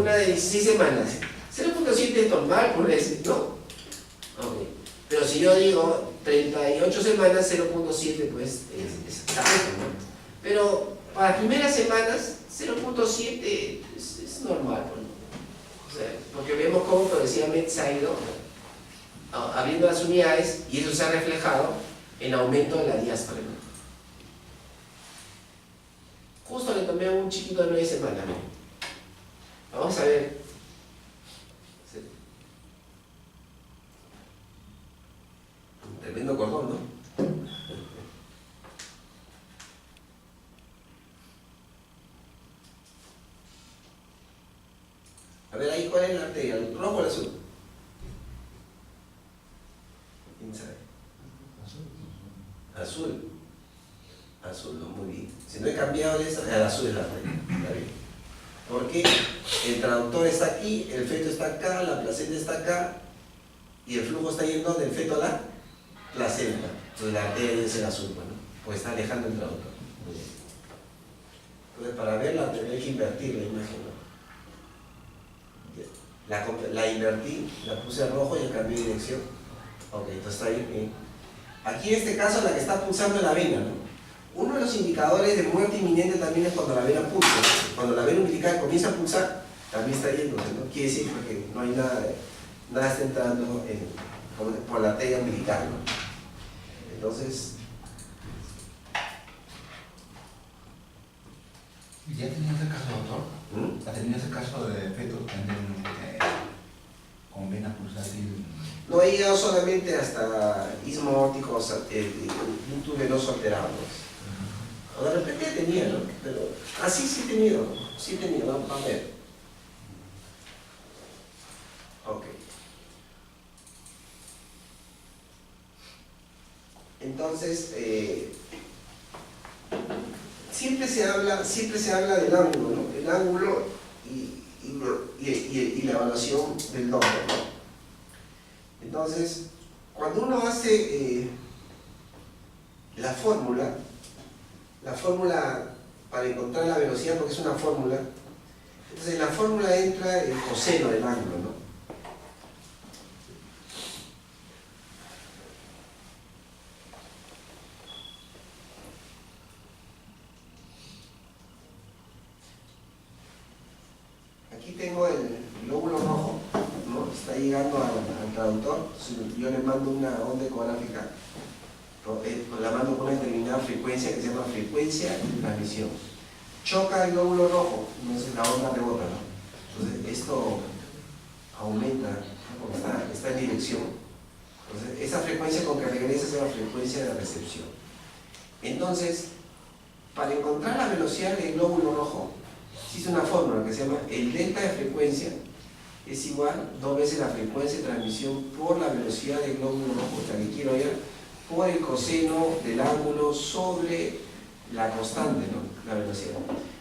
una de 16 semanas. 0.7 es normal, por decir, ¿no? Okay. Pero si yo digo 38 semanas, 0.7 pues es alto, ¿no? Pero para las primeras semanas, 0.7 es normal, ¿no? O sea, porque vemos cómo progresivamente se ha ido abriendo las unidades y eso se ha reflejado en aumento de la diáspora, ¿no? Justo le tomé a un chiquito de 9 semanas, ¿no? Vamos a ver. Un tremendo cordón, ¿no? A ver ahí, ¿cuál es la arteria? ¿El rojo o el azul? ¿Quién sabe? Azul. Azul, no, muy bien. Si no he cambiado esa, el azul es la arteria. Está bien. Porque el traductor está aquí, el feto está acá, la placenta está acá y el flujo está yendo del feto a la placenta. Entonces la arteria debe ser azul, ¿no? Porque está alejando el traductor. Muy bien. Entonces para verla tendré que invertir la imagen, ¿no? La invertí, la puse rojo y cambié de dirección. Ok, entonces está bien. Aquí en este caso la que está pulsando es la vena, ¿no? Uno de los indicadores de muerte inminente también es cuando la vena pulsa. Cuando la vena umbilical comienza a pulsar, también está yéndose, ¿no? Quiere decir que no hay nada está entrando por la arteria umbilical, ¿no? Entonces... ¿Ya tenía ese caso, doctor? ¿Ha tenido ese caso de fetos con vena pulsátil? No he llegado solamente hasta istmo aórtico, ductus venoso alterado. O de repente tenía, ¿no? Pero sí he tenido, vamos a ver. Ok. Entonces, siempre se habla del ángulo, ¿no? El ángulo y la evaluación del doble, ¿no? Entonces, cuando uno hace la fórmula para encontrar la velocidad, porque es una fórmula, entonces en la fórmula entra el coseno del ángulo, ¿no? Aquí tengo el glóbulo rojo, ¿no? Está llegando al traductor, yo le mando una onda ecográfica, la mando con una determinada frecuencia que se llama frecuencia de transmisión. Choca el glóbulo rojo, entonces la onda rebota, ¿no? Entonces esto aumenta, ¿no? Porque está en dirección. Entonces esa frecuencia con que regresa es la frecuencia de recepción. Entonces, para encontrar la velocidad del glóbulo rojo, existe una fórmula que se llama el delta de frecuencia es igual 2 veces la frecuencia de transmisión por la velocidad del glóbulo rojo, la que quiero ya, por el coseno del ángulo sobre la constante, ¿no? La velocidad.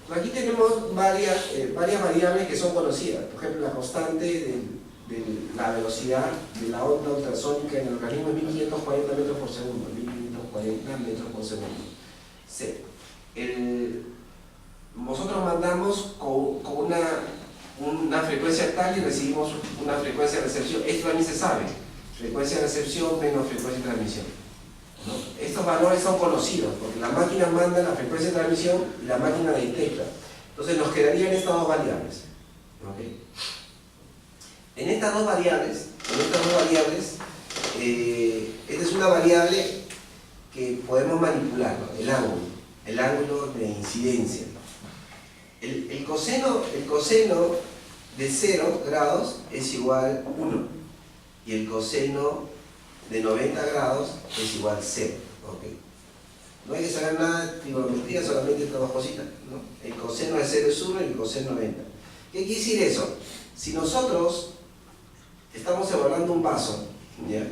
Pues aquí tenemos varias variables que son conocidas. Por ejemplo, la constante de la velocidad de la onda ultrasónica en el organismo es 1540 metros por segundo. 1540 metros por segundo. C. Nosotros mandamos con una frecuencia tal y recibimos una frecuencia de recepción. Esto también se sabe. Frecuencia de recepción menos frecuencia de transmisión, ¿no? Estos valores son conocidos porque la máquina manda la frecuencia de transmisión y la máquina la detecta. Entonces nos quedarían estas dos variables. ¿Okay? En estas dos variables, esta es una variable que podemos manipular, ¿no? El ángulo de incidencia. El coseno de 0 grados es igual a 1 y el coseno de 90 grados es igual a 0. ¿Okay? No hay que saber nada de trigonometría, solamente estas dos cositas, ¿no? El coseno de 0 es 1 y el coseno 90. ¿Qué quiere decir eso? Si nosotros estamos evaluando un vaso, ¿ya?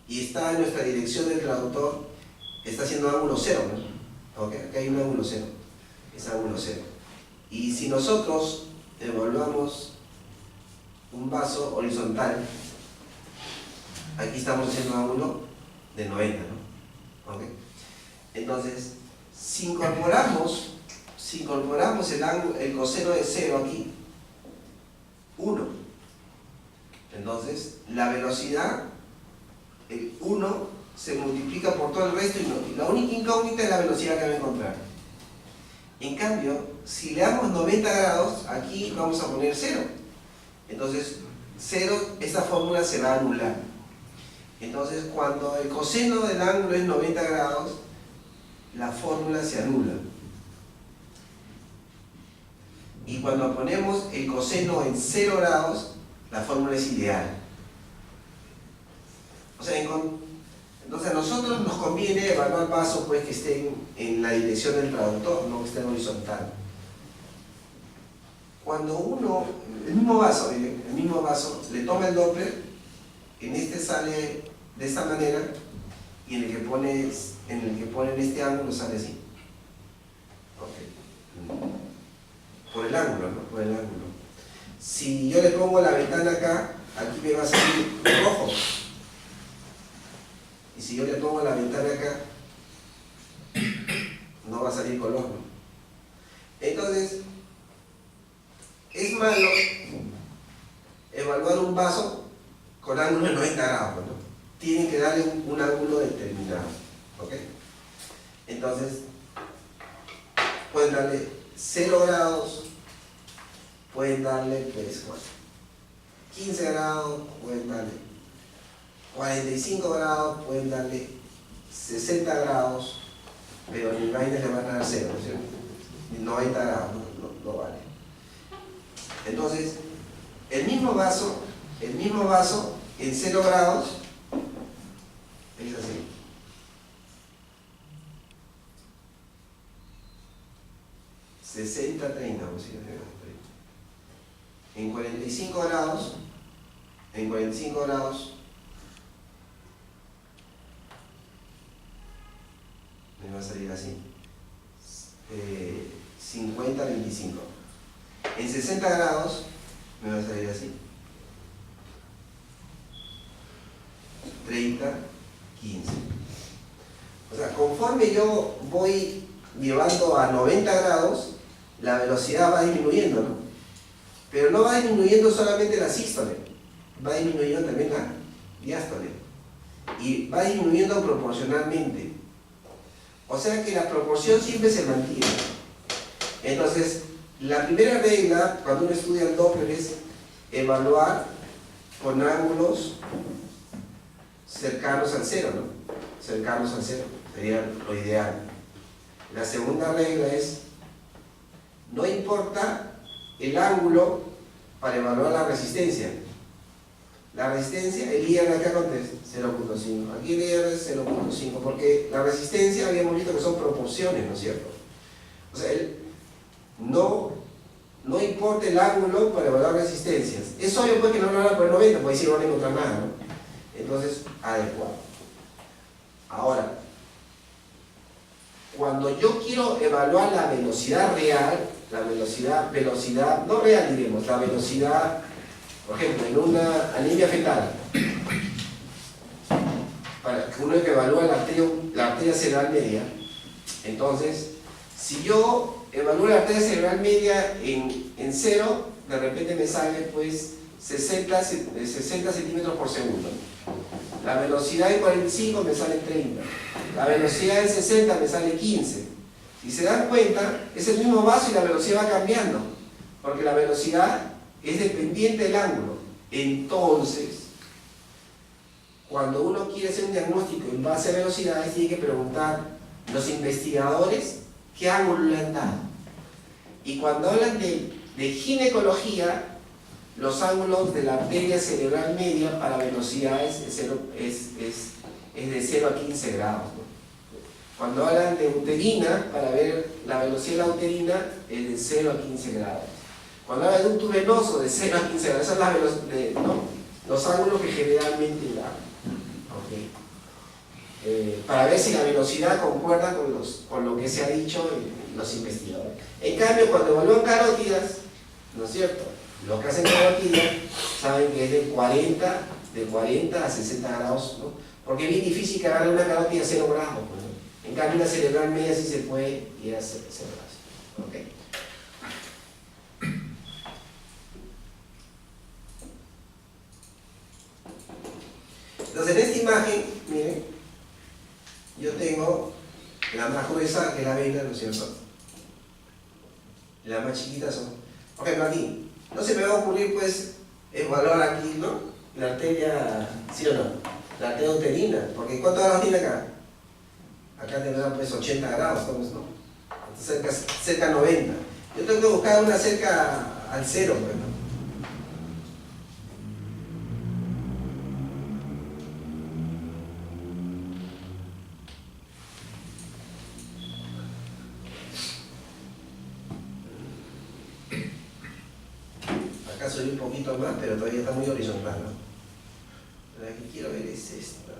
Y está en nuestra dirección del traductor, está haciendo ángulo 0, ¿no? ¿Okay? Acá hay un ángulo 0. Es ángulo 0. Y si nosotros evaluamos un vaso horizontal, aquí estamos haciendo ángulo de 90, ¿no? ¿Okay? Entonces, si incorporamos el coseno de 0 aquí, Entonces, la velocidad, el 1 se multiplica por todo el resto y la única incógnita es la velocidad que va a encontrar. En cambio, si le damos 90 grados, aquí vamos a poner 0. Entonces, 0, esta fórmula se va a anular. Entonces, cuando el coseno del ángulo es 90 grados, la fórmula se anula. Y cuando ponemos el coseno en 0 grados, la fórmula es ideal. O sea, entonces a nosotros nos conviene evaluar vasos pues, que estén en la dirección del traductor, no que estén horizontal. Cuando uno, el mismo vaso, le toma el Doppler, en este sale de esta manera y en el que pone en este ángulo sale así. Okay. Por el ángulo, ¿no? Por el ángulo. Si yo le pongo la ventana acá, aquí me va a salir rojo. Y si yo le pongo la ventana acá, no va a salir color, ¿no? Entonces, es malo evaluar un vaso con ángulo de 90 grados, ¿no? Tienen que darle un ángulo determinado, ¿ok? Entonces, pueden darle 0 grados, pueden darle, pues, 15 grados, pueden darle 45 grados, pueden darle 60 grados, pero ni vaina le van a dar 0, ¿no es cierto? 90 grados, no vale. Entonces, el mismo vaso en 0 grados es así. ...60-30, vamos a decir, en 45 grados, me va a salir así, 50-25. En 60 grados me va a salir así, 30-15. O sea, conforme yo voy llevando a 90 grados, la velocidad va disminuyendo, ¿no? Pero no va disminuyendo solamente la sístole, va disminuyendo también la diástole. Y va disminuyendo proporcionalmente. O sea que la proporción siempre se mantiene. Entonces, la primera regla cuando uno estudia el Doppler es evaluar con ángulos cercanos al 0, ¿no? Cercanos al 0, sería lo ideal. La segunda regla es, no importa el ángulo para evaluar la resistencia. La resistencia, el IR acá con 0.5, aquí el IR es 0.5, porque la resistencia habíamos visto que son proporciones, ¿no es cierto? O sea, no importa el ángulo para evaluar resistencias. Es obvio pues que no lo van a poner 90, porque ahí sí no van a encontrar nada, ¿no? Entonces, adecuado. Ahora, cuando yo quiero evaluar la velocidad real, la velocidad no real diremos, la velocidad, por ejemplo, en una anemia fetal, para que uno que evalúa la arteria cerebral media, entonces, si yo evalúo la arteria cerebral media en 0, de repente me sale pues 60 centímetros por segundo. La velocidad en 45 me sale 30. La velocidad en 60 me sale 15. Si se dan cuenta, es el mismo vaso y la velocidad va cambiando, porque la velocidad es dependiente del ángulo. Entonces, cuando uno quiere hacer un diagnóstico en base a velocidades, tiene que preguntar los investigadores qué ángulo le han dado. Y cuando hablan de ginecología, los ángulos de la arteria cerebral media para velocidades es de 0 a 15 grados, ¿no? Cuando hablan de uterina, para ver la velocidad de la uterina, es de 0 a 15 grados. Cuando hablan de ducto venoso, de 0 a 15 grados, esos son los ángulos que generalmente dan. Okay. Para ver si la velocidad concuerda con lo que se ha dicho los investigadores. En cambio, cuando evalúan carótidas, ¿no es cierto? Los que hacen carótidas saben que es de 40 a 60 grados, ¿no? Porque es bien difícil que agarre una carótida a 0 grados, pues, ¿no? En cambio, una cerebral media sí se puede ir a 0 grados. ¿Okay? Entonces en esta imagen, miren, yo tengo la más gruesa que es la vena, ¿no es cierto? Y las más chiquitas son, por ejemplo aquí, no se me va a ocurrir pues evaluar aquí, ¿no? La arteria, ¿sí o no? La arteria uterina, porque ¿cuántos grados tiene acá? Acá tendrá pues 80 grados, ¿no? Cerca a 90. Yo tengo que buscar una cerca al 0, pues, ¿no? Acá soy un poquito más, pero todavía está muy horizontal, ¿no? La que quiero ver es esta.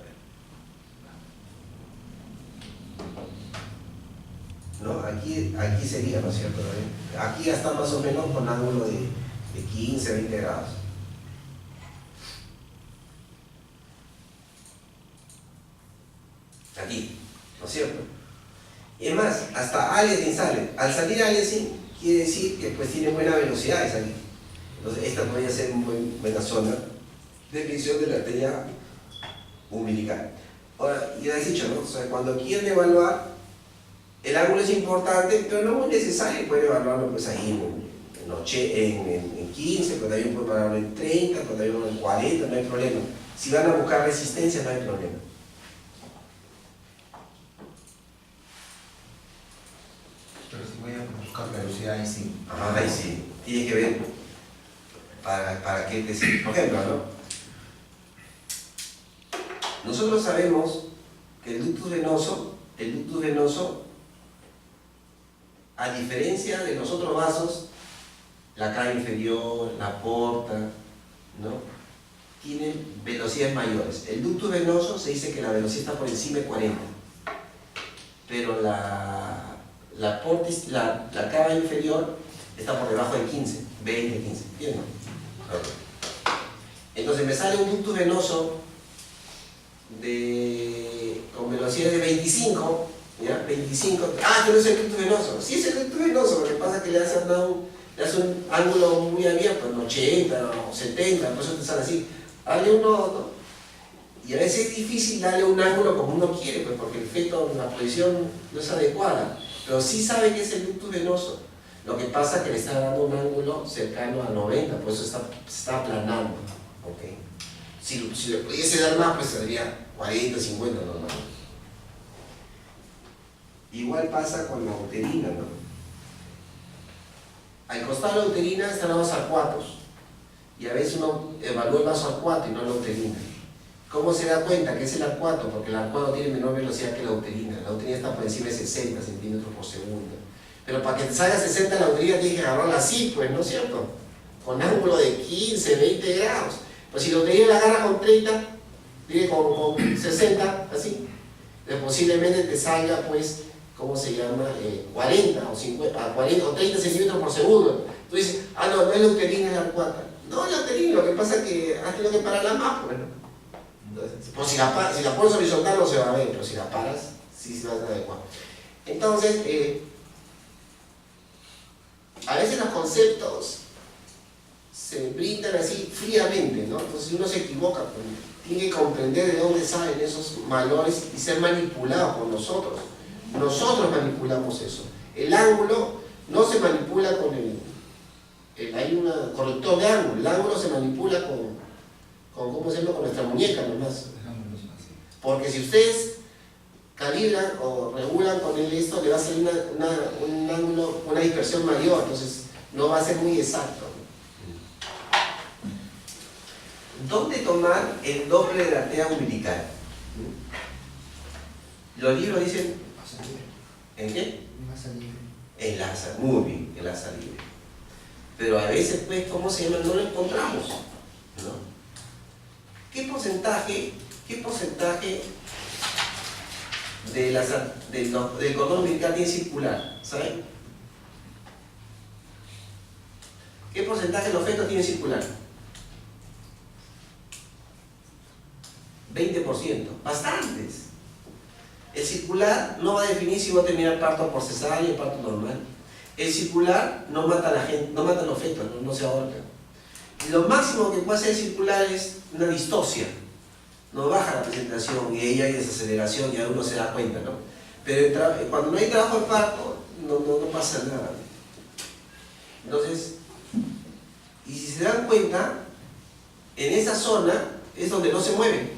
¿No? Aquí sería, ¿no es cierto? Aquí ya está más o menos con ángulo de 15, 20 grados. Aquí, ¿no es cierto? Y es más, hasta aliasing sale. Al salir aliasing quiere decir que pues tiene buena velocidad de salir. Entonces esta podría ser una buena zona de medición de la arteria umbilical. Ahora, ya he dicho, ¿no? O sea, cuando quieren evaluar, el ángulo es importante, pero no es muy necesario, pueden evaluarlo pues ahí en 15, pero también pueden evaluarlo en 30, pero también en 40, no hay problema. Si van a buscar resistencia, no hay problema. Pero si voy a buscar velocidad, ahí sí. Ah, ahí sí, tiene que ver para qué te sirve. Por ejemplo, ¿no? Nosotros sabemos que el ductus venoso, a diferencia de los otros vasos, la cara inferior, la porta, ¿no? Tienen velocidades mayores. El ductus venoso se dice que la velocidad está por encima de 40, pero la cava inferior está por debajo de 15, 20, 15, ¿bien, no? Entonces me sale un ductus venoso con velocidad de 25, ¿ya? 25, que no es el ductus venoso. Sí es el ductus venoso, lo que pasa es que le hace un ángulo muy abierto, en 80 o 70, por eso te sale así. Dale uno, ¿no? Y a veces es difícil darle un ángulo como uno quiere, pues porque el feto, la posición no es adecuada, pero sí sabe que es el ductus venoso. Lo que pasa es que le está dando un ángulo cercano a 90, por eso se está aplanando. ¿Okay? Si le pudiese dar más, pues sería 40, 50 normal. Igual pasa con la uterina, ¿no? Al costado de la uterina están los arcuatos, y a veces uno evalúa el vaso arcuato y no la uterina. ¿Cómo se da cuenta que es el arcuato? Porque el arcuato tiene menor velocidad que la uterina. La uterina está por encima de 60 centímetros por segundo. Pero para que te salga 60 la uterina tienes que agarrarla así, pues, ¿no es cierto? Con ángulo de 15, 20 grados. Pues si la uterina la agarras con 30, con 60, así, posiblemente te salga, pues, ¿cómo se llama? 40 o 50, 40 o 30 centímetros por segundo. Tú dices, no es la uterina, es la arcuata. No es la uterina, lo que pasa es que has tenido que pararla más, pues, ¿no? Entonces, pues si la pones horizontal no se va a ver, pero si la paras, sí se va a adecuar. Entonces, a veces los conceptos se brindan así fríamente, ¿no? Entonces uno se equivoca, pues, tiene que comprender de dónde salen esos valores y ser manipulados por nosotros. Nosotros manipulamos eso. El ángulo no se manipula con hay un corrector de ángulo, el ángulo se manipula ¿cómo se llama? Con nuestra muñeca nomás. Porque si ustedes calibran o regulan con esto, le va a salir un ángulo, una dispersión mayor, entonces no va a ser muy exacto. ¿Dónde tomar el doble de la arteria umbilical? Los libros dicen, ¿en qué? En la asa, muy bien, en la asa libre. Pero a veces, pues, ¿cómo se llama? No lo encontramos, ¿no? ¿Qué porcentaje del cordón umbilical tiene circular? ¿Saben? ¿Qué porcentaje de los fetos tiene circular? 20%, bastantes. El circular no va a definir si va a terminar parto por cesárea o parto normal. El circular no mata a la gente, no mata a los fetos, no se ahorca. Lo máximo que puede hacer circular es una distocia. no baja la presentación y ahí hay desaceleración, ya uno se da cuenta, ¿no? Pero cuando no hay trabajo de parto, no pasa nada. Entonces, y si se dan cuenta, en esa zona es donde no se mueve.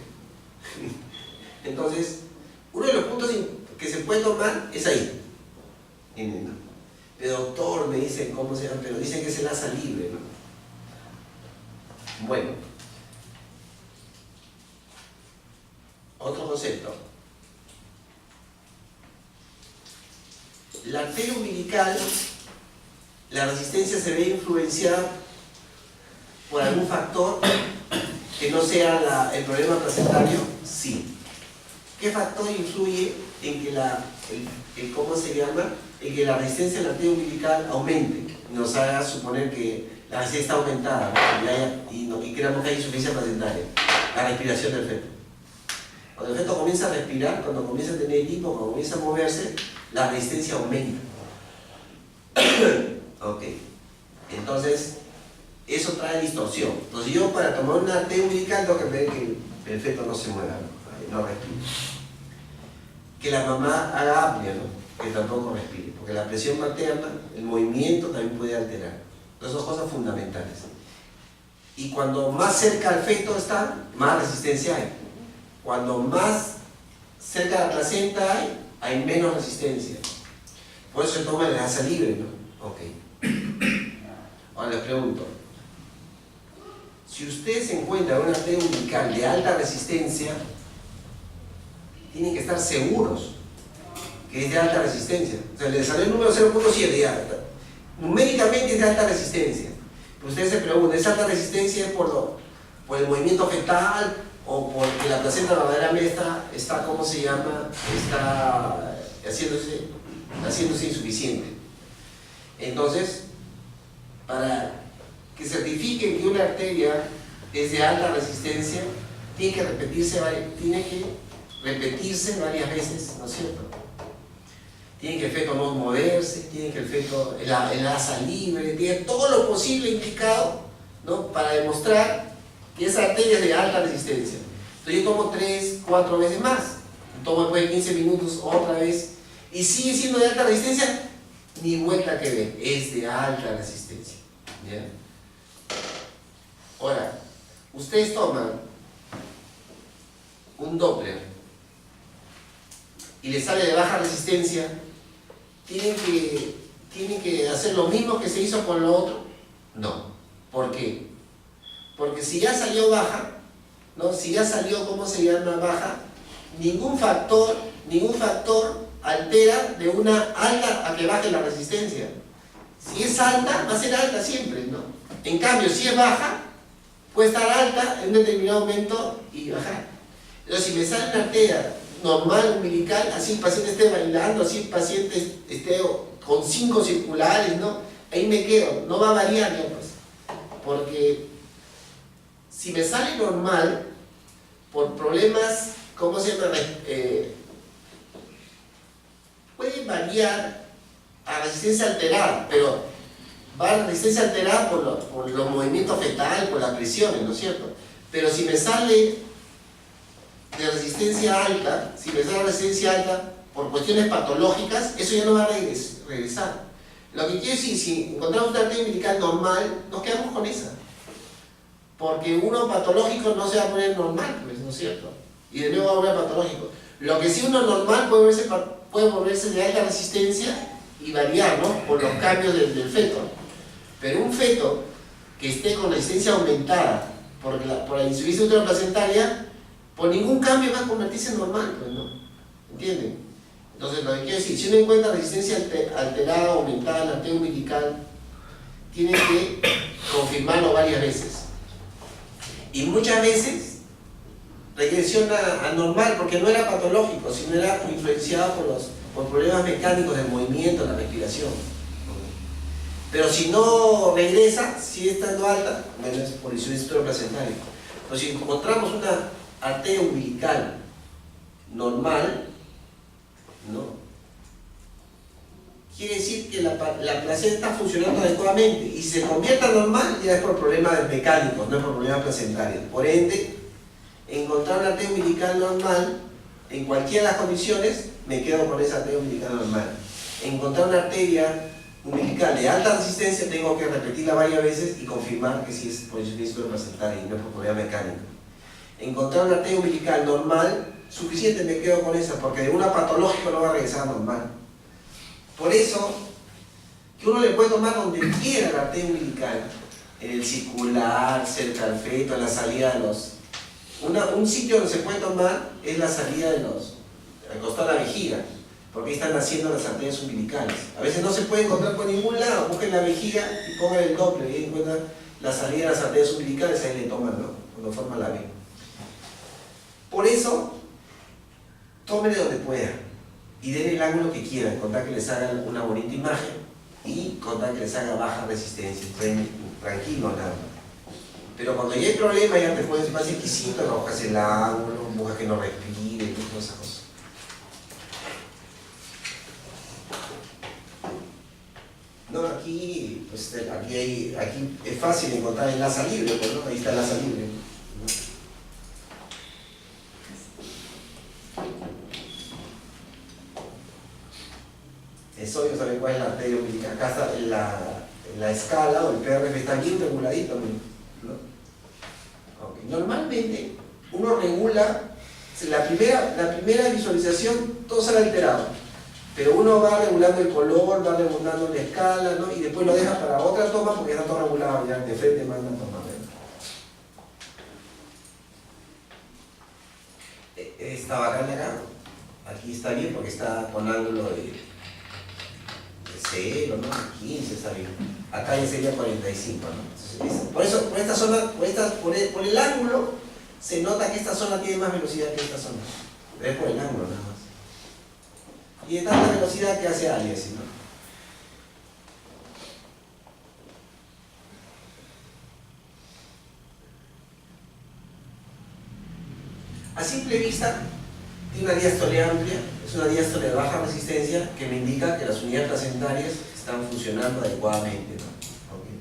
Entonces, uno de los puntos que se puede tomar es ahí. Pero doctor, me dicen, ¿cómo se llama? Pero dicen que es el asa libre, ¿no? Bueno. Otro concepto. La arteria umbilical, la resistencia se ve influenciada por algún factor que no sea el problema placentario. Sí. ¿Qué factor influye en que ¿cómo se llama? En que la resistencia de la arteria umbilical aumente? Nos haga suponer que la resistencia está aumentada, ¿no? y creamos que hay insuficiencia placentaria. La respiración del feto. Cuando el feto comienza a respirar, cuando comienza a tener hipo, cuando comienza a moverse, la resistencia aumenta. Ok. Entonces, eso trae distorsión. Entonces yo para tomar una arteria umbilical tengo que ver que el feto no se mueva, no respire. Que la mamá haga apnea, ¿no? Que tampoco respire. Porque la presión materna, el movimiento también puede alterar. Entonces son cosas fundamentales. Y cuando más cerca al feto está, más resistencia hay. Cuando más cerca de la placenta hay menos resistencia. Por eso se toma el asa libre, ¿no? Ok. Ahora les pregunto, si ustedes encuentran una arteria umbilical de alta resistencia, tienen que estar seguros que es de alta resistencia. O sea, le salió el número 0.7 ya. Numéricamente es de alta resistencia. Pero ustedes se preguntan, ¿es alta resistencia por el movimiento fetal o porque la placenta verdaderamente está ¿cómo se llama? Está haciéndose insuficiente? Entonces, para que certifiquen que una arteria es de alta resistencia, tiene que repetirse varias veces, ¿no es cierto? Tiene que el feto no moverse, tiene que el feto, el asa libre, tiene todo lo posible indicado, ¿no? Para demostrar que esa arteria es de alta resistencia. Entonces yo tomo 3, 4 veces más, tomo después de 15 minutos otra vez, y sigue siendo de alta resistencia, ni vuelta que ver, es de alta resistencia. ¿Ya? Ahora, ustedes toman un Doppler y les sale de baja resistencia, ¿tienen que hacer lo mismo que se hizo con lo otro? No. ¿Por qué? Porque si ya salió baja, ¿no? Si ya salió, ¿cómo se llama? Baja, ningún factor altera de una alta a que baje la resistencia. Si es alta, va a ser alta siempre, ¿no? En cambio, si es baja, puede estar alta en un determinado momento y bajar. Pero si me sale una arteria normal, umbilical, así el paciente esté bailando, así el paciente esté con 5 circulares, ¿no? Ahí me quedo, no va a variar ya, pues. Porque si me sale normal, por problemas, ¿cómo se llama? Puede variar a resistencia alterada, pero va a resistencia alterada por los movimientos fetales, por las presiones, ¿no es cierto? Pero si me sale de resistencia alta, por cuestiones patológicas, eso ya no va a regresar. Lo que quiero decir, si encontramos una arteria umbilical normal, nos quedamos con esa. Porque uno patológico no se va a poner normal, pues, ¿no es cierto? Y de nuevo va a volver patológico. Lo que sí uno normal puede volverse de alta resistencia y variar, ¿no? Por los cambios del feto. Pero un feto que esté con resistencia aumentada por la insuficiencia uteroplacentaria, por ningún cambio va a convertirse en normal, pues, ¿no? ¿Entienden? Entonces, lo que quiero decir, si uno encuentra resistencia alterada, aumentada en la arteria umbilical, tiene que confirmarlo varias veces. Y muchas veces, regresión anormal, porque no era patológico, sino era influenciado por problemas mecánicos del movimiento, la respiración. Pero si no regresa, sigue estando alta, bueno, es por insuficiencia uteroplacentaria. Entonces, si encontramos una arteria umbilical normal, ¿no? Quiere decir que la placenta está funcionando adecuadamente, y si se convierte a normal ya es por problemas mecánicos, no es por problemas placentarios. Por ende, encontrar una arteria umbilical normal, en cualquiera de las condiciones, me quedo con esa arteria umbilical normal. Encontrar una arteria umbilical de alta resistencia, tengo que repetirla varias veces y confirmar que sí es policentesis placentaria y no es por problemas mecánicos. Encontrar una arteria umbilical normal, suficiente, me quedo con esa, porque de una patológica no va a regresar normal. Por eso, que uno le puede tomar donde quiera la arteria umbilical, en el circular, cerca del feto, en la salida de los... un sitio donde se puede tomar es la salida de los... al costado de la vejiga, porque ahí están naciendo las arterias umbilicales. A veces no se puede encontrar por ningún lado, busquen la vejiga y pongan el Doppler y ahí encuentran la salida de las arterias umbilicales, ahí le toman, ¿no? Cuando forma la V. Por eso, tómenle donde puedan y den el ángulo que quieran, contar que les hagan una bonita imagen y contar que les haga baja resistencia, estén tranquilos nada más. Pero cuando ya hay problema, ya te pones más exquisito, no buscas el ángulo, buscas que no respire y todas esas cosas. No, aquí, pues, aquí es fácil encontrar enlaza libre, pues, ¿no? Ahí está el enlaza libre, ¿no? Es obvio saber cuál es la arteria umbilical. Acá está la escala o el PRF está bien reguladito, ¿no? Okay. Normalmente uno regula, la primera visualización todo sale alterado, pero uno va regulando el color, va regulando la escala, ¿no? Y después lo deja para otra toma porque está todo regulado, ya de frente manda a tomar. Está bacán acá, aquí está bien porque está con ángulo de 0, ¿no? 15 está bien. Acá ya sería 45, ¿no? Entonces, por eso, por esta zona, por el ángulo, se nota que esta zona tiene más velocidad que esta zona. Pero es por el ángulo nada más. Y de tanta velocidad que hace alias, ¿no? A simple vista, tiene una diástole amplia, es una diástole de baja resistencia que me indica que las unidades placentarias están funcionando adecuadamente, ¿no? Okay.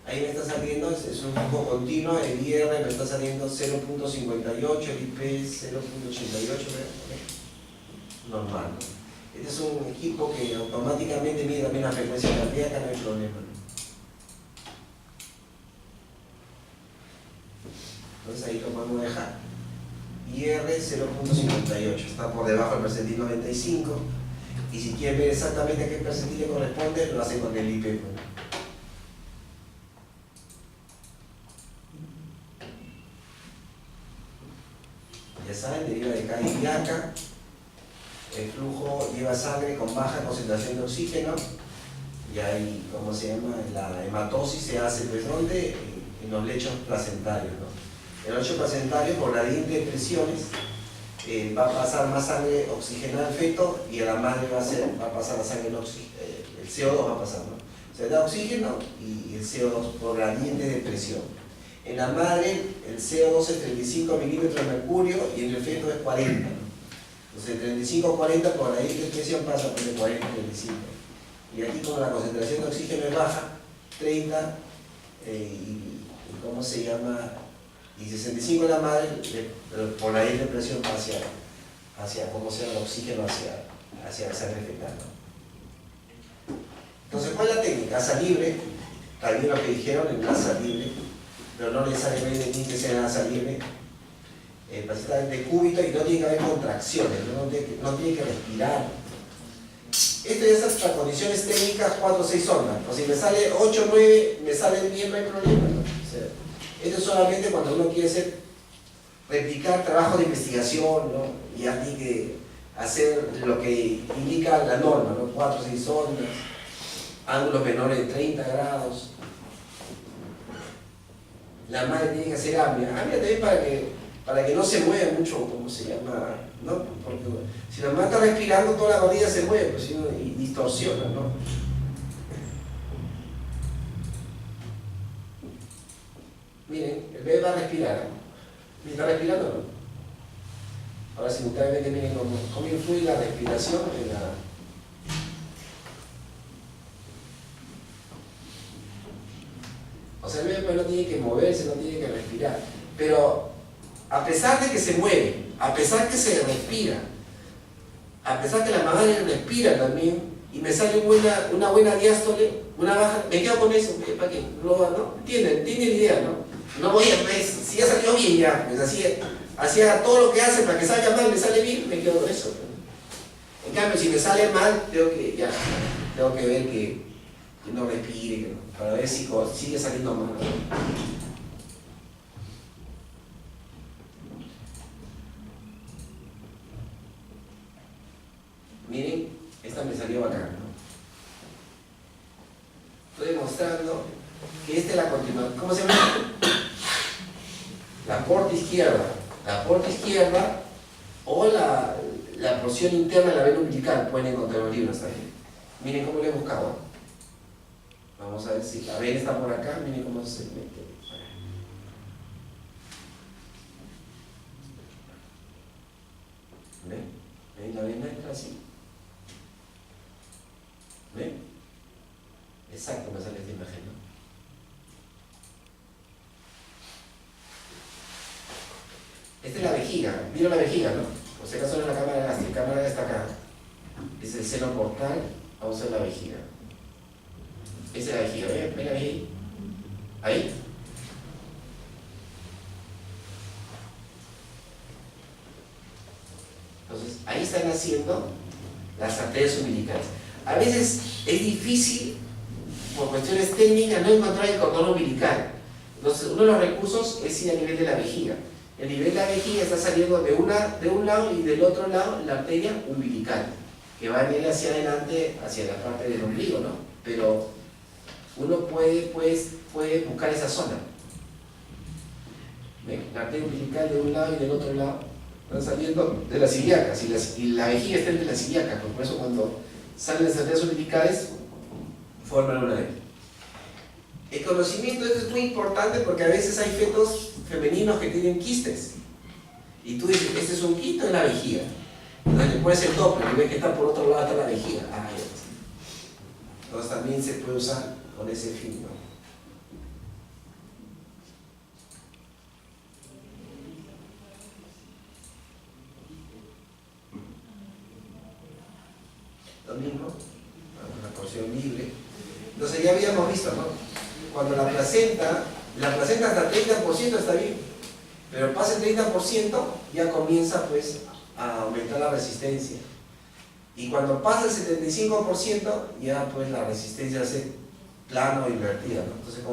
Ahí me está saliendo, es un flujo continuo, el IR me está saliendo 0.58, el IP 0.88, ¿okay? Normal, ¿no? Este es un equipo que automáticamente mide también la frecuencia cardíaca, no hay problema, ¿no? Entonces ahí lo vamos a dejar. IR 0.58, está por debajo del percentil 95. Y si quieren ver exactamente a qué percentil le corresponde, lo hacen con el IP. Ya saben, deriva de K y acá. El flujo lleva sangre con baja concentración de oxígeno. Y ahí, ¿cómo se llama? La hematosis se hace, pues, ¿dónde? En los lechos placentarios, ¿no? El lecho placentario, por gradiente de presiones, va a pasar más sangre oxigenada al feto y a la madre va a pasar la sangre, el CO2 va a pasar, ¿no? Se da oxígeno y el CO2 por gradiente de presión. En la madre el CO2 es 35 milímetros de mercurio y en el feto es 40, ¿no? Entonces de 35 a 40 por gradiente de presión pasa por de 40 a 35. Y aquí como la concentración de oxígeno es baja, 30, y ¿cómo se llama? Y 65 en la madre, por la de presión hacia cómo se llama el oxígeno hacia la sangre fetal, ¿no? Entonces, ¿cuál es la técnica? Asa libre, también lo que dijeron, el asa libre, pero no necesariamente tiene que ser asa libre, paciente de cúbito y no tiene que haber contracciones, no tiene que respirar. Esto ya es para condiciones técnicas 4 o 6 ondas, o si me sale 8 o 9, me sale bien, no hay problema, ¿no? O sea, esto es solamente cuando uno quiere replicar trabajo de investigación, ¿no? Y ya tiene que hacer lo que indica la norma, ¿no? 4 o 6 ondas, ángulos menores de 30 grados. La madre tiene que hacer apnea. Apnea también para que no se mueva mucho, ¿cómo se llama? ¿No? Porque si la madre está respirando, toda la barriga se mueve, pues, y distorsiona, ¿no? Miren, el bebé va a respirar. ¿Me está respirando o no? Ahora simultáneamente miren cómo influye la respiración en la... O sea, el bebé pues no tiene que moverse, no tiene que respirar. Pero a pesar de que se mueve, a pesar que se respira, a pesar que la mamá respira también, y me sale una buena diástole, una baja, me quedo con eso, ¿para qué? ¿No? ¿Entienden? ¿Tienen idea, no? No voy a, pues, si ya salió bien ya, pues así haga todo lo que hace para que salga mal, me sale bien, me quedo con eso. En cambio, si me sale mal, tengo que ver que no respire, para ver si sigue saliendo mal. Miren, esta me salió bacán, ¿no? Estoy demostrando que esta es la continuación. ¿Cómo se llama? La porta izquierda. La porta izquierda o la porción interna de la vena umbilical. Pueden encontrar los libros también. Miren cómo lo he buscado. Vamos a ver si la vena está por acá. Miren cómo se mete. ¿Ven? ¿Ven? La vena entra así. ¿Ven? Exacto, me sale esta imagen, ¿no? Esta es la vejiga, ¿vieron la vejiga, no? Por si acaso no es la cámara gástrica, la cámara está acá. Es el seno portal, vamos a ver la vejiga. Esa es la vejiga, ¿ven? ¿Ven la vejiga? ¿Ahí? Entonces, ahí están haciendo las arterias umbilicales. A veces es difícil, por cuestiones técnicas, no encontrar el cordón umbilical. Entonces, uno de los recursos es ir a nivel de la vejiga. El nivel de la vejiga está saliendo de un lado y del otro lado la arteria umbilical, que va a ir hacia adelante, hacia la parte del ombligo, ¿no? Pero uno puede buscar esa zona. ¿Ven? La arteria umbilical de un lado y del otro lado están saliendo de las ilíacas, y la vejiga está entre las ilíacas, por eso cuando salen las arterias umbilicales forman una vena. El conocimiento de esto es muy importante porque a veces hay fetos femeninos que tienen quistes y tú dices, este es un quiste en la vejiga, entonces le pones el Doppler y ves que está por otro lado, está la vejiga. Ah, ya está. Entonces también se puede usar con ese fin, ¿no? Lo mismo, una porción libre. Entonces ya habíamos visto, ¿no? Cuando la placenta hasta 30% está bien, pero pasa el 30% ya comienza pues a aumentar la resistencia, y cuando pasa el 75% ya pues la resistencia hace plano o invertida, ¿no? Entonces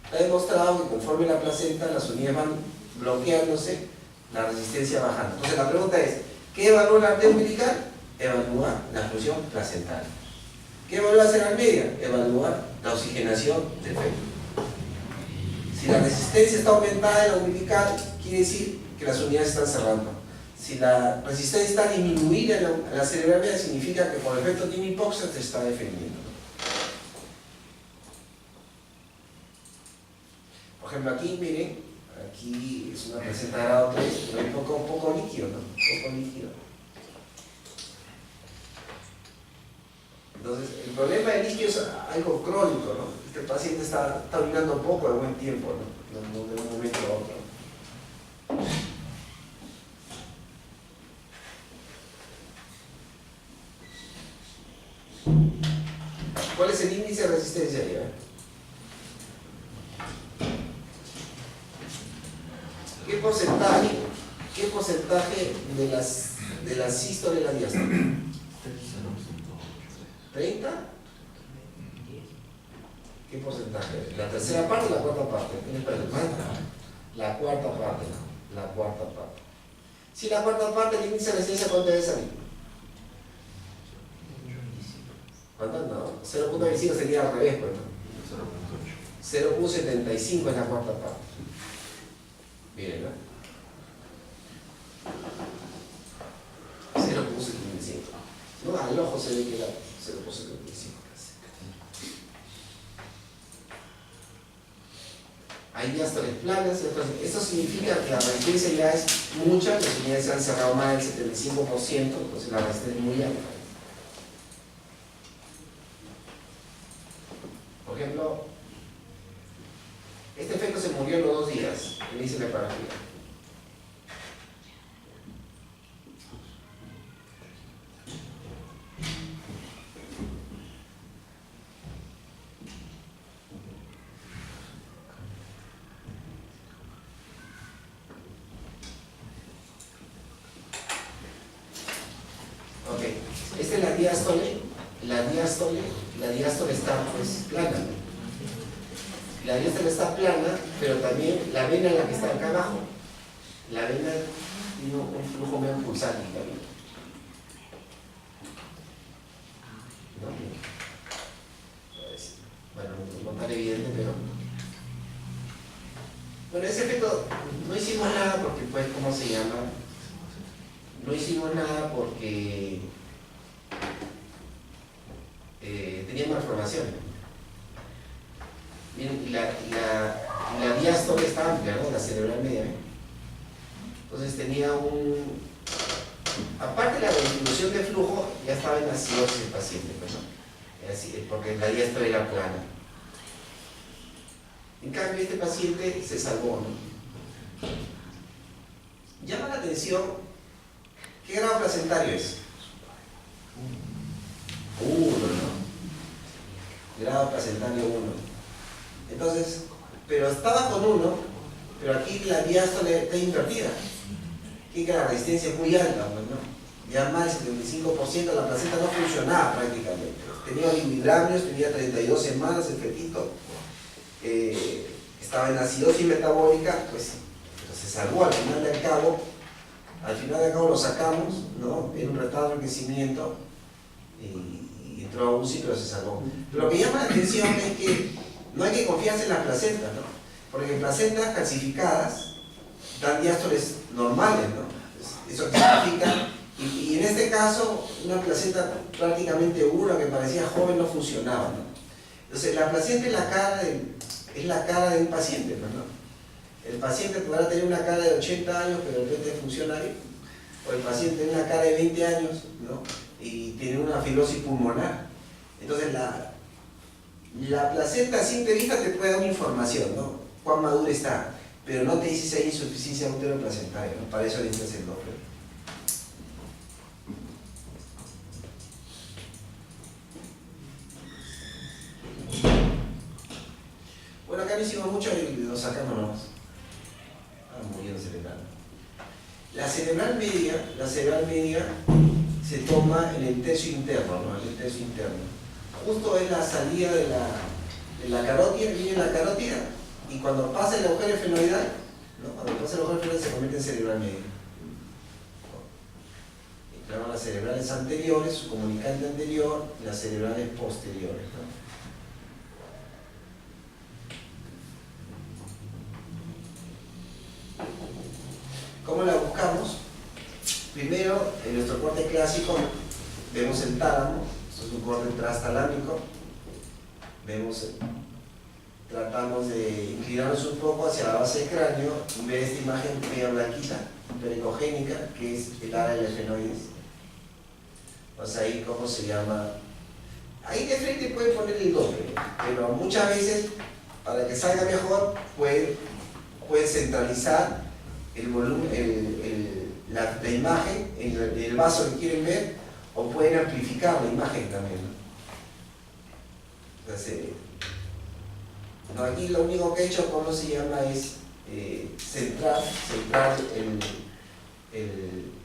está demostrado que conforme la placenta las unidades van bloqueándose, la resistencia bajando. Entonces la pregunta es, ¿qué evalúa la arteria umbilical? Evalúa la función placental. ¿Qué evalúa la cerebral media? Evalúa la oxigenación del feto. Si la resistencia está aumentada en la umbilical, quiere decir que las unidades están cerrando. Si la resistencia está disminuida en la cerebral media, significa que por el efecto tiene hipoxia se está defendiendo. Por ejemplo, aquí, miren, aquí es una placenta de grado 3, pero hay poco líquido, ¿no? Poco líquido. Entonces, el problema del líquido es algo crónico, ¿no? Este paciente está urinando poco de buen tiempo, ¿no? No de un momento a otro. ¿Cuál es el índice de resistencia ahí? ¿Qué porcentaje de las sístoles de la diástole? 30. ¿Qué porcentaje? ¿La tercera parte o la cuarta parte? La cuarta parte, ¿no? La cuarta parte. Si la cuarta parte, el índice de resistencia, ¿cuánto debe salir? ¿Cuánto? No, 0.25 sería al revés, pues, ¿no? 0.75 es la cuarta parte. Miren, ¿no? 0.75. No, al ojo se ve que era 0.75. Hay diástoles planas, esto significa que la resistencia ya es mucha, las unidades se han cerrado más del 75%, entonces la resistencia es muy alta. Por ejemplo, Este efecto se murió en los 2 días, que dice la parafina. Ok, esta es la diástole. La diástole está pues plana. La diástole está plana, pero también la vena en la que está acá abajo. La vena tiene un flujo medio pulsante también. ¿No? Bueno, no tan evidente, pero... Bueno, ese efecto no hicimos nada porque, pues, ¿cómo se llama? No hicimos nada porque tenía malformación. Miren, la diástole está amplia, ¿no? La cerebral media. Entonces tenía aparte de la distribución de flujo, ya estaba en acidosis el paciente, pues, ¿no? Porque la diástole era plana. En cambio, este paciente se salvó, ¿no? Llama la atención, ¿qué grado placentario es? 1, ¿no? Grado placentario 1. Entonces, pero estaba con 1, pero aquí la diástole está invertida. Aquí que la resistencia es muy alta, ¿no? Ya más del 75% la placenta no funcionaba prácticamente. Tenía oligohidramios, tenía 32 semanas el fetito. Estaba en acidosis metabólica, pues se salvó al final del cabo. Al final del cabo lo sacamos, ¿no? Era un retardo de crecimiento y entró a UCI, pero se salvó. Pero lo que llama la atención es que no hay que confiarse en las placentas, ¿no? Porque placentas calcificadas dan diástoles normales, ¿no? Eso significa, y en este caso, una placenta prácticamente 1 que parecía joven no funcionaba, ¿no? Entonces, la placenta es la cara de un paciente, ¿no? El paciente podrá tener una cara de 80 años, pero de repente funciona bien. O el paciente tiene una cara de 20 años, ¿no? Y tiene una fibrosis pulmonar. Entonces, la placenta a simple vista te puede dar una información, ¿no? Cuán madura está, pero no te dice si hay insuficiencia uteroplacentaria, ¿no? Para eso necesitas el Doppler. Bueno, acá no hicimos mucho y lo sacamos nomás. Muriendo cerebral. La cerebral media se toma en el tercio interno, ¿no? En el tercio interno. Justo es la salida de la carótida, viene la carótida, y cuando pasa el agujero efenoidal, ¿no? Cuando pasa el agujero efenoidal se convierte en cerebral media. Tenemos las cerebrales anteriores, su comunicante anterior, y las cerebrales posteriores, ¿no? ¿Cómo la buscamos? Primero, en nuestro corte clásico vemos el tálamo, esto es un corte trastalámico, tratamos de inclinarnos un poco hacia la base del cráneo y ver esta imagen media blanquita, pericogénica, que es el área del efenoides. Pues ahí, ¿cómo se llama? Ahí de frente puede poner el Doppler, pero muchas veces, para que salga mejor, pueden centralizar el volumen, la imagen en el vaso que quieren ver, o pueden amplificar la imagen también, ¿no? Entonces, aquí lo único que he hecho, ¿cómo se llama? Es centrar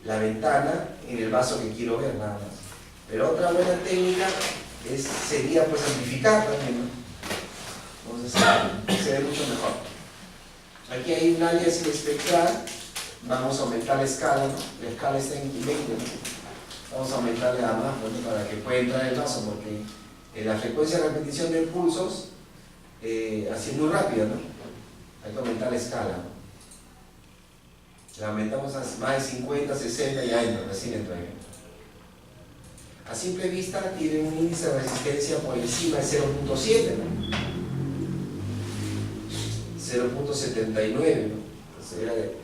la ventana en el vaso que quiero ver, nada más. Pero otra buena técnica sería pues amplificar también, ¿no? Entonces se ve mucho mejor. Aquí hay un aliasing espectral, vamos a aumentar la escala, ¿no? La escala está en 20, ¿no? Vamos a aumentarle a más, ¿no? Para que pueda entrar el vaso, porque la frecuencia de repetición de pulsos así es muy rápida, ¿no? Hay que aumentar la escala, ¿no? La aumentamos a más de 50, 60 y ya entra, recién entra. A simple vista tiene un índice de resistencia por encima de 0.7, ¿no? 0.79, ¿no?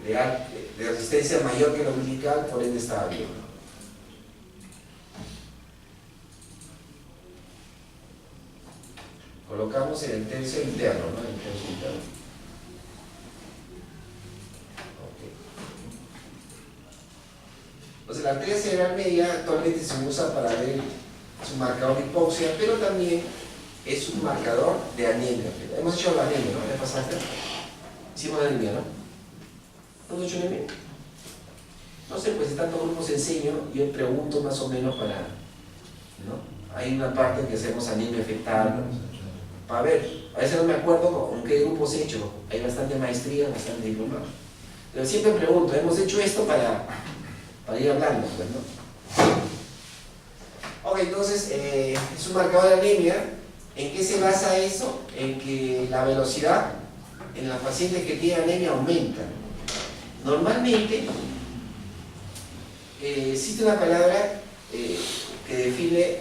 Era de resistencia mayor que la umbilical, por ende estaba bien, ¿no? Colocamos en el tercio interno, ¿no? En el tercio interno. la arteria cerebral media actualmente se usa para ver su marcador de hipoxia, pero también es un marcador de anemia. Hemos hecho la anemia, ¿no? ¿Ya pasaste? Hicimos la anemia, ¿no? ¿Hemos hecho anemia? No sé, pues en tantos grupos enseño, yo pregunto más o menos para, ¿no? Hay una parte en que hacemos anemia fetal, para ver, a veces no me acuerdo con qué grupos he hecho, hay bastante maestría, bastante diplomado. Pero siempre pregunto, hemos hecho esto para ir hablando, pues, ¿no? Ok, entonces, es un marcador de anemia. ¿En qué se basa eso? En que la velocidad en las pacientes que tienen anemia aumenta. Normalmente, existe una palabra que define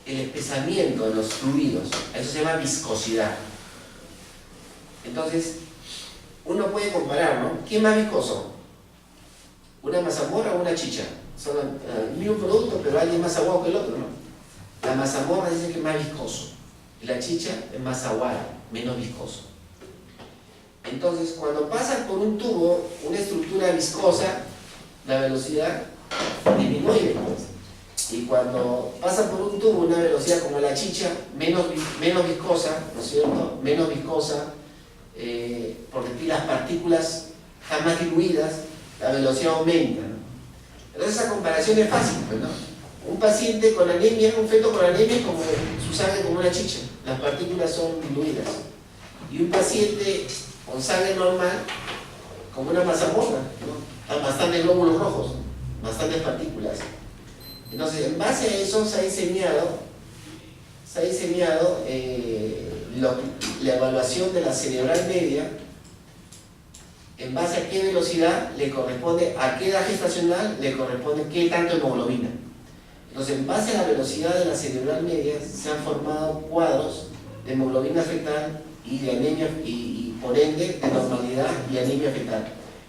el espesamiento de los fluidos. Eso se llama viscosidad. Entonces, uno puede comparar, ¿no? ¿Quién es más viscoso? ¿Una mazamorra o una chicha? Son el mismo producto, pero alguien más aguado que el otro, ¿no? La mazamorra dice que es más viscoso y la chicha es más aguada, menos viscoso. Entonces, cuando pasa por un tubo una estructura viscosa, la velocidad disminuye, pues. Y cuando pasa por un tubo una velocidad como la chicha, menos viscosa, ¿no es cierto? Menos viscosa, porque las partículas están más diluidas, la velocidad aumenta, ¿no? Entonces esa comparación es fácil, pues, ¿no? Un paciente con anemia, un feto con anemia es como su sangre como una chicha, las partículas son diluidas. Y un paciente con sangre normal, como una mazamorra, ¿no? Hay bastantes glóbulos rojos, bastantes partículas. Entonces, en base a eso se ha diseñado la evaluación de la cerebral media en base a qué velocidad le corresponde, a qué edad gestacional le corresponde qué tanto hemoglobina. Entonces, en base a la velocidad de la cerebral media se han formado cuadros de hemoglobina fetal y de anemia, y por ende de normalidad y anemia fetal.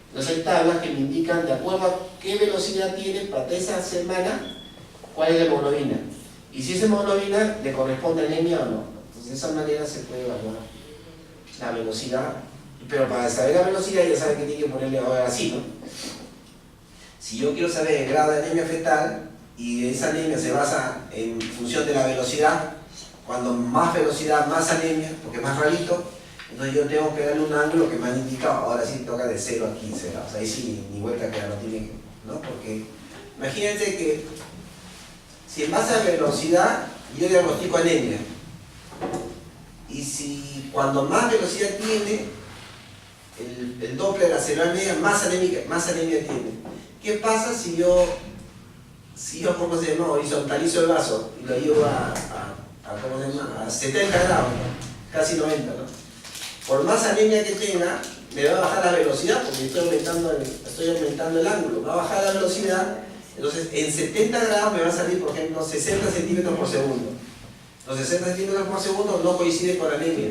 Entonces hay tablas que me indican de acuerdo a qué velocidad tiene para esa semana cuál es la hemoglobina. Y si esa hemoglobina le corresponde anemia o no. Entonces de esa manera se puede evaluar la velocidad. Pero para saber la velocidad ya saben que tiene que ponerle ahora así, ¿no? Si yo quiero saber el grado de anemia fetal y esa anemia se basa en función de la velocidad, cuando más velocidad, más anemia, porque es más rarito, entonces yo tengo que darle un ángulo que me han indicado. Ahora sí toca de 0 a 15 grados. Ahí sí ni vuelta que no tiene, ¿no? Porque imagínense que si en base a velocidad yo diagnostico anemia, y si cuando más velocidad tiene el doble de la cerebral media, más anemia tiene. ¿Qué pasa si yo ¿cómo se llama? Horizontalizo el vaso y lo llevo ¿cómo se llama? A 70 grados, ¿no? Casi 90, ¿no? Por más anemia que tenga, me va a bajar la velocidad porque estoy aumentando el ángulo, va a bajar la velocidad. Entonces en 70 grados me va a salir, por ejemplo, 60 centímetros por segundo. Los 60 centímetros por segundo no coincide con anemia.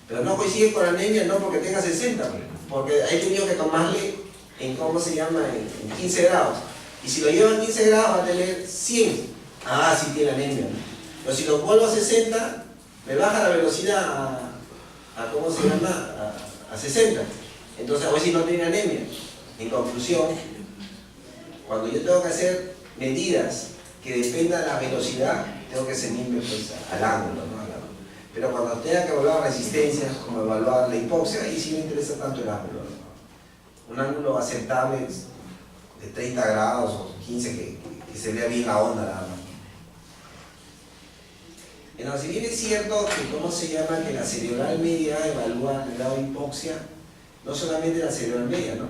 Pero no coincide con anemia no porque tenga 60, porque he tenido que tomarle en, ¿cómo se llama?, en 15 grados. Y si lo llevo en 15 grados va a tener 100. Ah, sí tiene anemia, ¿no? Pero si lo vuelvo a 60, me baja la velocidad ¿cómo se llama?, a 60. Entonces a ver si no tiene anemia. En conclusión, cuando yo tengo que hacer medidas que dependan de la velocidad, tengo que ceñirme pues al ángulo, ¿no? Pero cuando tenga que evaluar resistencias, como evaluar la hipoxia, ahí sí me interesa tanto el ángulo, ¿no? Un ángulo aceptable de 30 grados o 15 que se vea bien la onda nada más. Entonces, si bien es cierto que, ¿cómo se llama?, que la cerebral media evalúa el grado de hipoxia, no solamente la cerebral media, ¿no?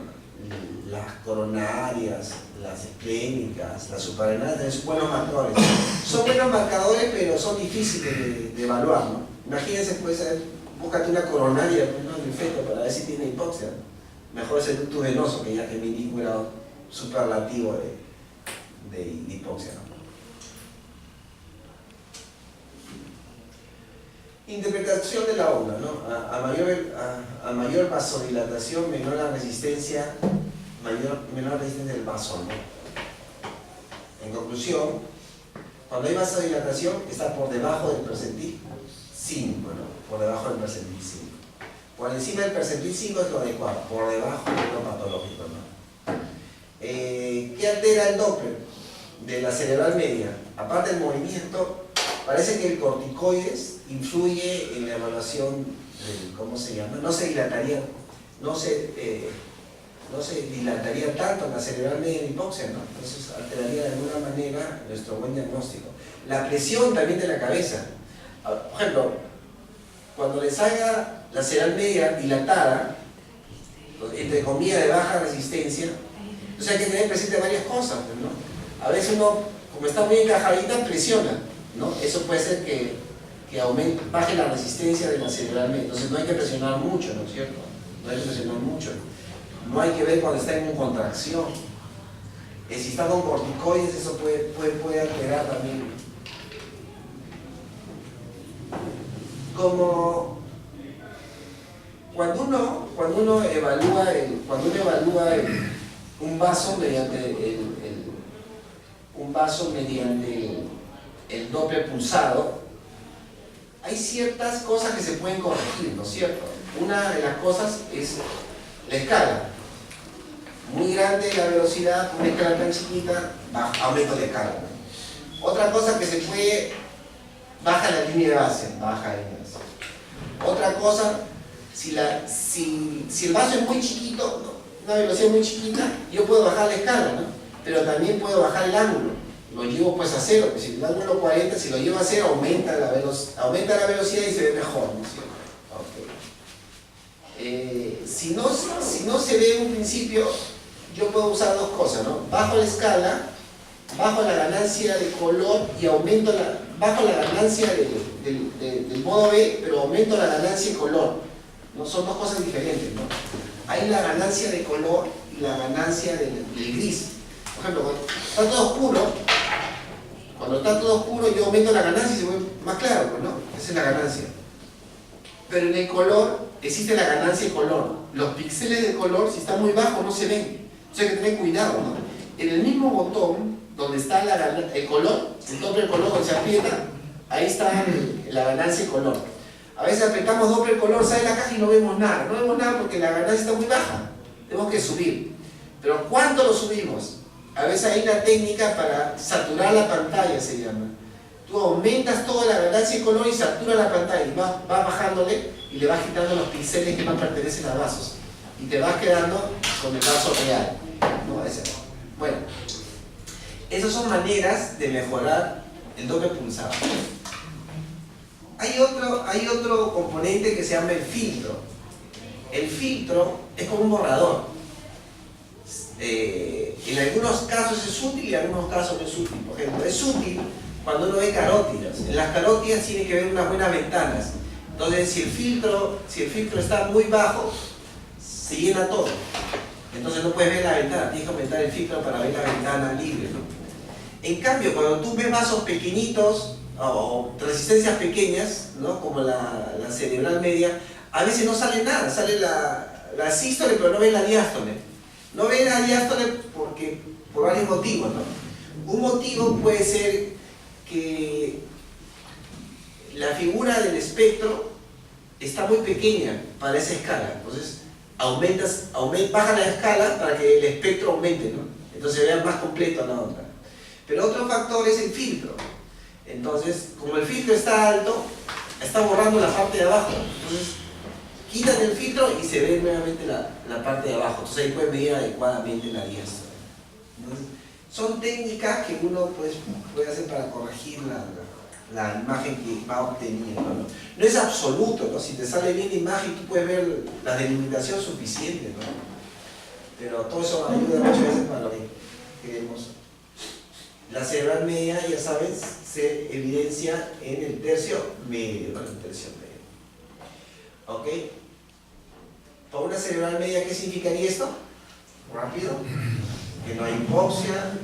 Las coronarias, las esplénicas, las suprarrenales son buenos marcadores. Son buenos marcadores, pero son difíciles de evaluar, ¿no? Imagínense, pues, búscate una coronaria, ¿no?, del feto para ver si tiene hipoxia, ¿no? Mejor es el ducto venoso, que ya te indica un grado superlativo de hipoxia, ¿no? Interpretación de la onda, ¿no? A mayor vasodilatación, menor la resistencia, menor resistencia del vaso, ¿no? En conclusión, cuando hay vasodilatación está por debajo del percentil 5, ¿no? Por debajo del percentil 5. Por encima del percentil 5 es lo adecuado, por debajo es lo patológico, ¿no? ¿Qué altera el Doppler de la cerebral media? Aparte del movimiento, parece que el corticoides influye en la evaluación del, ¿cómo se llama? No se dilataría tanto en la cerebral media en hipoxia, ¿no? Entonces alteraría de alguna manera nuestro buen diagnóstico. La presión también de la cabeza. Por ejemplo, cuando les haga la cerebral media dilatada, entre comillas de baja resistencia, entonces hay que tener presente varias cosas, ¿no? A veces uno, como está muy encajadita, presiona, ¿no? Eso puede ser que baje la resistencia de la cerebral media. Entonces no hay que presionar mucho, ¿no es cierto? No hay que presionar mucho. No hay que ver cuando está en contracción. Si está con corticoides, eso puede alterar también. Como cuando uno evalúa un vaso mediante el Doppler pulsado, hay ciertas cosas que se pueden corregir, ¿no es cierto? Una de las cosas es la escala. Muy grande la velocidad, una escala tan chiquita, aumento la escala, ¿no? Otra cosa que se puede, baja la línea de base, baja la línea de base. Otra cosa, si el vaso es muy chiquito, ¿no? Una velocidad muy chiquita, yo puedo bajar la escala, ¿no? Pero también puedo bajar el ángulo. Lo llevo pues a cero, pues si el ángulo 40, si lo llevo a cero, aumenta la velocidad y se ve mejor, ¿no es cierto? Okay. Si no se ve en un principio, yo puedo usar dos cosas, ¿no? Bajo la escala, bajo la ganancia de color y bajo la ganancia del modo B, pero aumento la ganancia de color, ¿no? Son dos cosas diferentes, ¿no? Hay la ganancia de color y la ganancia del gris. Por ejemplo, cuando está todo oscuro, yo aumento la ganancia y se ve más claro, pues, ¿no? Esa es la ganancia. Pero en el color existe la ganancia de color. Los píxeles de color, si están muy bajos, no se ven. Entonces hay que tener cuidado, ¿no? En el mismo botón donde está el color, el Doppler color donde se aprieta, ahí está la ganancia de color. A veces apretamos Doppler color, sale la caja y no vemos nada. No vemos nada porque la ganancia está muy baja. Tenemos que subir. Pero ¿cuánto lo subimos? A veces hay una técnica para saturar la pantalla, se llama. Tú aumentas toda la ganancia de color y satura la pantalla y vas bajándole y le vas quitando los píxeles que no pertenecen a vasos. Y te vas quedando con el vaso real, ¿no? Bueno, esas son maneras de mejorar el Doppler pulsado. Hay otro componente que se llama el filtro. El filtro es como un borrador. En algunos casos es útil y en algunos casos no es útil. Por ejemplo, es útil cuando uno ve carótidas. En las carótidas tiene que ver unas buenas ventanas. Entonces, si el filtro está muy bajo, se llena todo. Entonces no puedes ver la ventana, tienes que aumentar el filtro para ver la ventana libre, ¿no? En cambio, cuando tú ves vasos pequeñitos o resistencias pequeñas, ¿no? Como la cerebral media, a veces no sale nada, sale la sístole, pero no ves la diástole. No ves la diástole por varios motivos, ¿no? Un motivo puede ser que la figura del espectro está muy pequeña para esa escala. Entonces, baja la escala para que el espectro aumente, ¿no? Entonces se vea más completo la onda. Pero otro factor es el filtro. Entonces, como el filtro está alto, está borrando la parte de abajo. Entonces, quitan el filtro y se ve nuevamente la parte de abajo. Entonces ahí puede medir adecuadamente la diástole. Son técnicas que uno pues, puede hacer para corregir la imagen que va obteniendo, ¿no? No es absoluto, ¿no? Si te sale bien la imagen, tú puedes ver la delimitación suficiente, ¿no? Pero todo eso ayuda muchas veces para lo que queremos. La cerebral media, ya sabes, se evidencia en el tercio medio, ¿no? El tercio medio. ¿Ok? Para una cerebral media, ¿qué significaría esto? Rápido. Que no hay hipoxia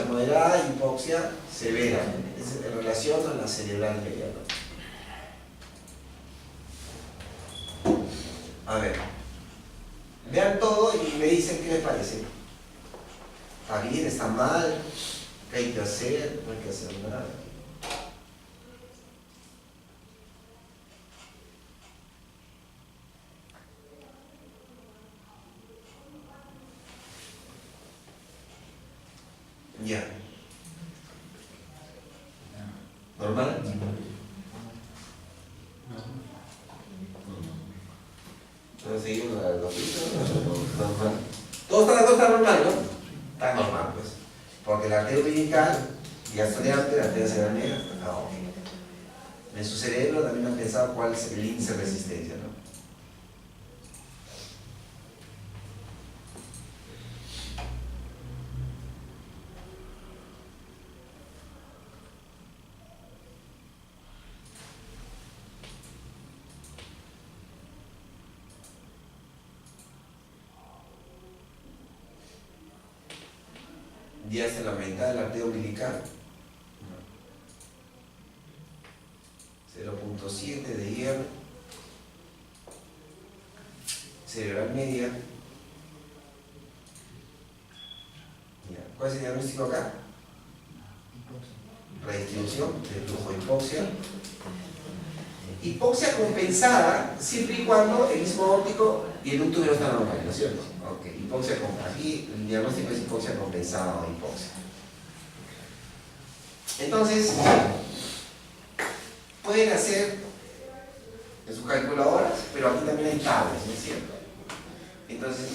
moderada, hipoxia severa. Es en relación a la cerebral media, ¿no? A ver. Vean todo y me dicen qué les parece. ¿Está bien? ¿Está mal? ¿Qué hay que hacer? No hay que hacer nada. Ya. ¿Normal? Entonces seguimos a los pisos, normal. Todo está normal, ¿no? Está normal, pues. Porque la arteria umbilical, ya estudiaste, la arteria cerebral está ok. En su cerebro también han pensado cuál es el índice de resistencia, ¿no? Ya se la mitad de la arteria umbilical. 0.7 de hierro. Cerebral media. Ya. ¿Cuál es el diagnóstico acá? Redistribución del flujo, hipoxia. Hipoxia compensada siempre y cuando el istmo óptico y el ducto venoso están normales, ¿no es cierto? Ok, hipoxia aquí el diagnóstico es hipoxia compensada o hipoxia. Entonces, pueden hacer en sus calculadoras, pero aquí también hay tablas, ¿no es cierto? Entonces,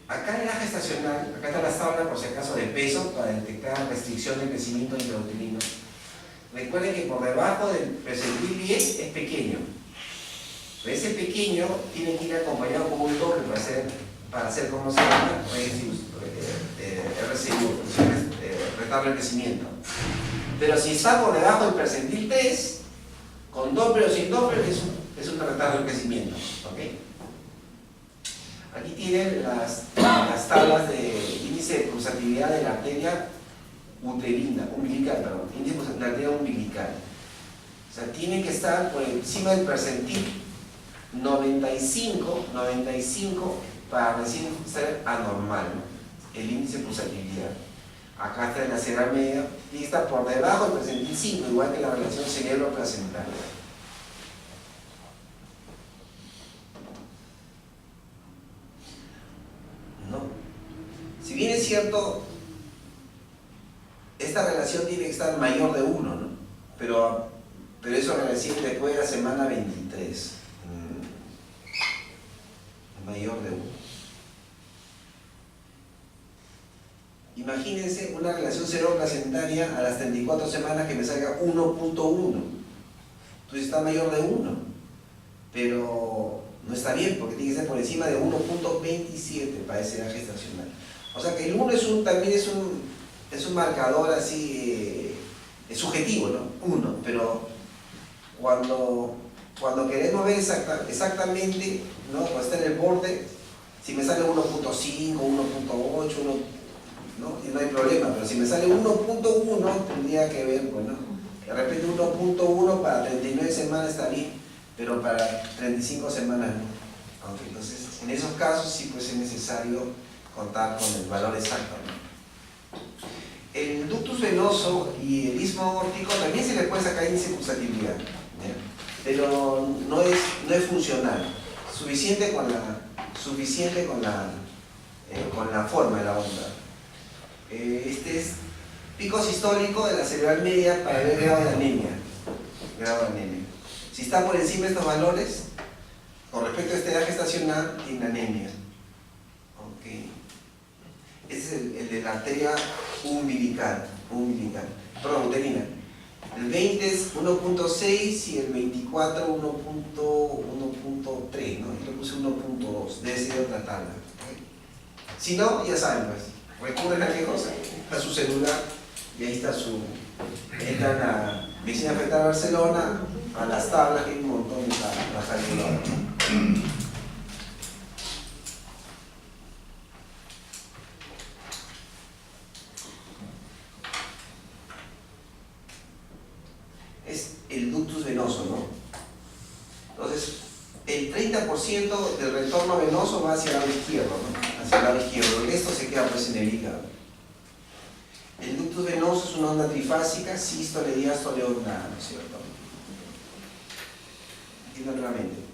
acá en la gestacional, acá está la tabla por si acaso de peso para detectar restricción del crecimiento intrauterino. Recuerden que por debajo del percentil 10 es pequeño. Pero ese pequeño tiene que ir acompañado con un doble para hacer ¿cómo se llama? RCU, retardo del crecimiento. Pero si está por debajo del percentil 3, con doble o sin doble es un retardo del crecimiento. ¿Okay? Aquí tienen las tablas de índice de pulsatividad de la arteria umbilical, índice de la arteria umbilical. O sea, tiene que estar por encima del percentil 95 para recién ser anormal, ¿no? El índice de pulsatividad. Acá está en la cerebral media y está por debajo del percentil 5, igual que la relación cerebro-placental. ¿No? Si bien es cierto, esta relación tiene que estar mayor de 1, ¿no? Pero eso recién después de la semana 23. Mayor de 1. Imagínense una relación cerebro-placentaria a las 34 semanas que me salga 1.1. Entonces está mayor de 1. Pero no está bien porque tiene que ser por encima de 1.27 para esa edad gestacional. O sea que el 1 también es un marcador así subjetivo, ¿no? 1, pero cuando queremos ver exactamente, ¿no? Cuando está en el borde, si me sale 1.5, 1.8, ¿no? Y no hay problema, pero si me sale 1.1 tendría que ver, bueno, de repente 1.1 para 39 semanas está bien, pero para 35 semanas no. Okay, entonces, en esos casos sí pues es necesario contar con el valor exacto, ¿no? El ductus venoso y el istmo aórtico también se le puede sacar índice de pulsatividad, ¿ya? Pero no es funcional, suficiente con la forma de la onda. Este es pico sistólico de la cerebral media para ver grado de anemia. Si está por encima de estos valores, con respecto a esta edad gestacional, tiene anemia. Okay. Este es el de la arteria umbilical, perdón, uterina. El 20 es 1.6 y el 24 1.3, ¿no? Yo le puse 1.2, debe ser otra tabla. ¿Okay? Si no, ya saben, pues, recurren a qué cosa, a su celular, y ahí está entran a Medicina Fetal Barcelona, a las tablas, que hay un montón de tablas, calculadora. Es el ductus venoso, ¿no? Entonces, el 30% del retorno venoso va hacia el lado izquierdo, ¿no? Hacia el lado izquierdo. El resto se queda pues en el hígado. El ductus venoso es una onda trifásica, sístole, diástole, onda, ¿no es cierto? Entiendo nuevamente.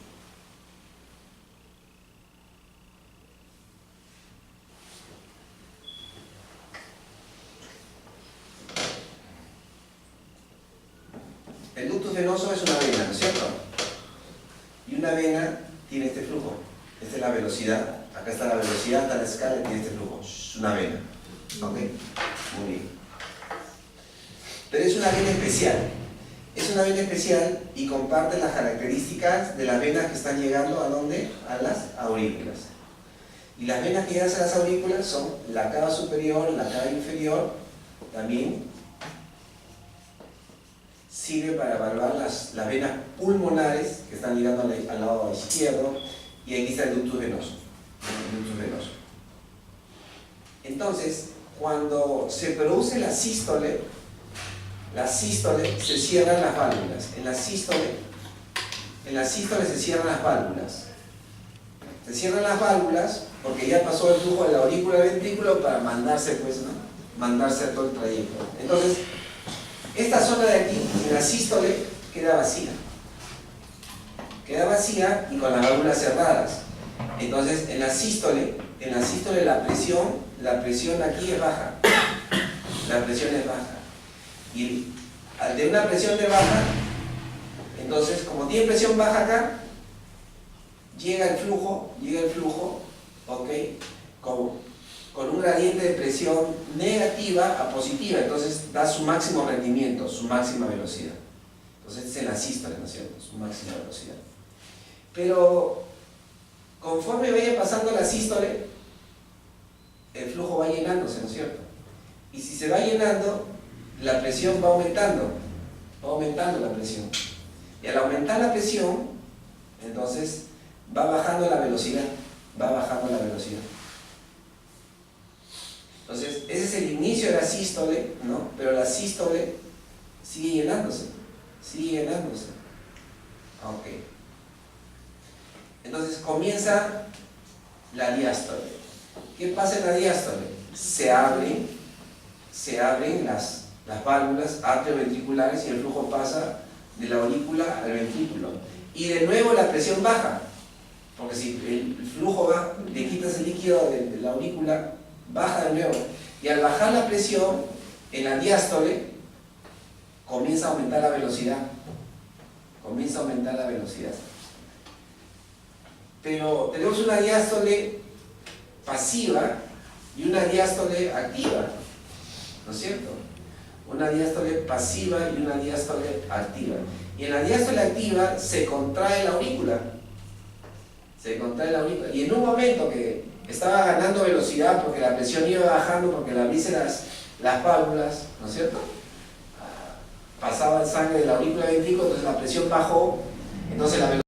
una vena tiene este flujo. Esta es la velocidad. Acá está la velocidad, está la escala y tiene este flujo. Es una vena. ¿Ok? Muy bien. Pero es una vena especial. Es una vena especial y comparte las características de las venas que están llegando ¿a dónde? A las aurículas. Y las venas que llegan a las aurículas son la cava superior, la cava inferior, también sirve para evaluar las venas pulmonares que están llegando al lado izquierdo, y aquí está el ductus venoso. Entonces, cuando se produce la sístole se cierran las válvulas. En la sístole se cierran las válvulas. Se cierran las válvulas porque ya pasó el flujo de la aurícula al ventrículo para mandarse, pues, ¿no? Mandarse todo el trayecto. Entonces, esta zona de aquí, en la sístole, queda vacía. Queda vacía y con las válvulas cerradas. Entonces, en la sístole la presión aquí es baja. La presión es baja. Y al tener una presión de baja, entonces, como tiene presión baja acá, llega el flujo, ¿ok? Con un gradiente de presión negativa a positiva, entonces da su máximo rendimiento, su máxima velocidad. Entonces, es en la sístole, ¿no es cierto? Su máxima velocidad. Pero, conforme vaya pasando la sístole, el flujo va llenándose, ¿no es cierto? Y si se va llenando, la presión va aumentando la presión. Y al aumentar la presión, entonces va bajando la velocidad. Entonces, ese es el inicio de la sístole, ¿no? Pero la sístole sigue llenándose. Ok. Entonces comienza la diástole. ¿Qué pasa en la diástole? Se abren las válvulas atrioventriculares y el flujo pasa de la aurícula al ventrículo. Y de nuevo la presión baja, porque si el flujo va, le quitas el líquido de la aurícula, baja de nuevo. Y al bajar la presión, en la diástole, comienza a aumentar la velocidad. Pero tenemos una diástole pasiva y una diástole activa, ¿no es cierto? Una diástole pasiva y una diástole activa. Y en la diástole activa se contrae la aurícula. Y en un momento que estaba ganando velocidad porque la presión iba bajando, porque al abrirse las válvulas, ¿no es cierto? Pasaba el sangre de la aurícula al ventrículo, entonces la presión bajó, entonces la velocidad